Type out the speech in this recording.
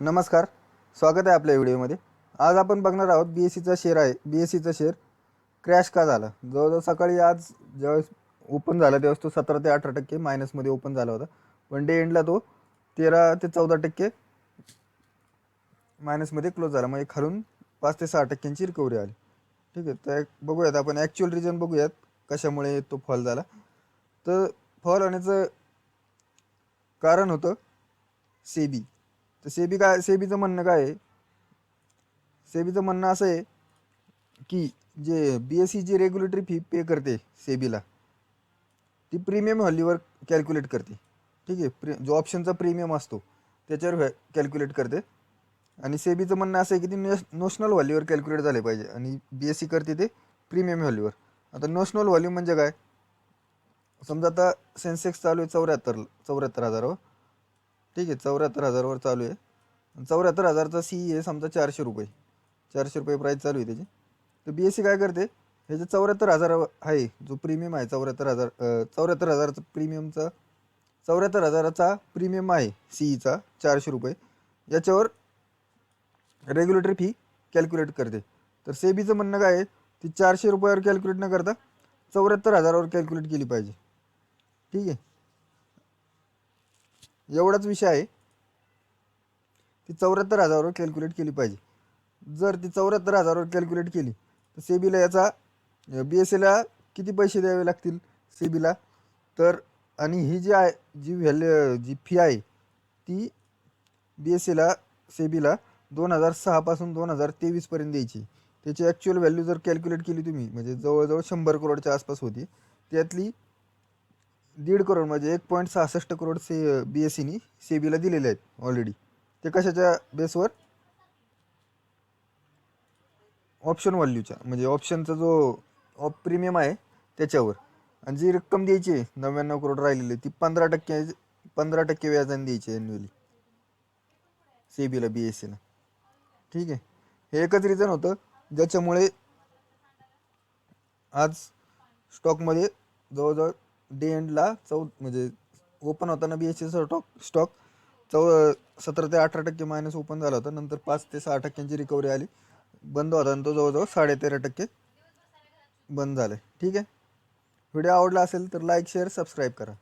नमस्कार, स्वागत आहे आपल्या व्हिडिओमध्ये। आज आपण बघणार आहोत BSEचा शेअर आहे। BSEचा शेअर क्रॅश का झाला। जवळजवळ सकाळी आज ज्यावेळेस ओपन झाला त्यावेळेस तो 17 ते 18% मायनसमध्ये ओपन झाला होता, पण डे एंडला तो 13 ते 14% मायनसमध्ये क्लोज झाला, म्हणजे खालून 5 ते 6% रिकव्हरी आली। ठीक आहे, तर बघूयात आपण ॲक्च्युअल रिझन बघूयात कशामुळे तो फॉल झाला। तर फॉल होण्याचं कारण होतं सेबी। तर सेबीचं म्हणणं काय आहे? सेबीचं म्हणणं असं आहे की जे BSE जी रेग्युलेटरी फी पे करते सेबीला, ती प्रीमियम व्हॅल्यूवर कॅल्क्युलेट करते। ठीक आहे, जो ऑप्शनचा प्रीमियम असतो त्याच्यावर कॅल्क्युलेट करते, आणि सेबीचं म्हणणं असं आहे की ती नोशनल व्हॅल्यूवर कॅल्क्युलेट झाले पाहिजे, आणि BSE करते ते प्रीमियम व्हॅल्यूवर। आता नोशनल व्हॅल्यू म्हणजे काय? समजा आता सेन्सेक्स चालू आहे 74 हजारावर। ठीक आहे, 74 हजारावर चालू आहे। 74 हजारचा CE आहे समजा 400 रुपये, 400 रुपये प्राईस चालू आहे त्याची। तर BSE काय करते, हे जे 74 हजार आहे, जो प्रीमियम आहे 74 हजारचा प्रीमियमचा 74 हजाराचा प्रीमियम आहे CEचा 400 रुपये, याच्यावर रेग्युलेटरी फी कॅल्क्युलेट करते। तर सेबीचं म्हणणं काय आहे, ती 400 रुपयावर कॅल्क्युलेट न करता 74 हजारावर कॅल्क्युलेट केली पाहिजे। ठीक आहे, एवढाच विषय आहे, ती 74 हजारावर कॅल्क्युलेट केली पाहिजे। जर ती 74 हजारावर कॅल्क्युलेट केली तर सेबीला याचा BSEला किती पैसे द्यावे लागतील सेबीला? तर आणि ही जी आहे जी फी आहे ती BSEला सेबीला 2006 पासून 2023 पर्यंत द्यायची। त्याची ॲक्च्युअल व्हॅल्यू जर कॅल्क्युलेट केली तुम्ही, म्हणजे जवळजवळ 100 करोडच्या आसपास होती। त्यातली 1.5 करोड म्हणजे 1.66 करोड BSEनी सेबीला दिलेले आहेत ऑलरेडी। ते कशाच्या बेसवर? ऑप्शन व्हॅल्यूच्या, म्हणजे ऑप्शनचा जो प्रीमियम आहे त्याच्यावर। आणि जी रक्कम द्यायची आहे 99 करोड राहिलेली, ती 15% व्याजाने द्यायची ॲन्युअली सेबीला BSEला। ठीक आहे, हे एकच रिझन होतं ज्याच्यामुळे आज स्टॉकमध्ये जवळजवळ डे एंडला म्हणजे ओपन होताना BSEचा स्टॉक 17 ते 18% मायनस ओपन झाला होता। नंतर 5 ते 6% रिकव्हरी आली, बंद होता आणि तो जवळजवळ 13.5% बंद झाला। ठीक आहे, व्हिडिओ आवडला असेल तर लाईक शेअर सबस्क्राईब करा।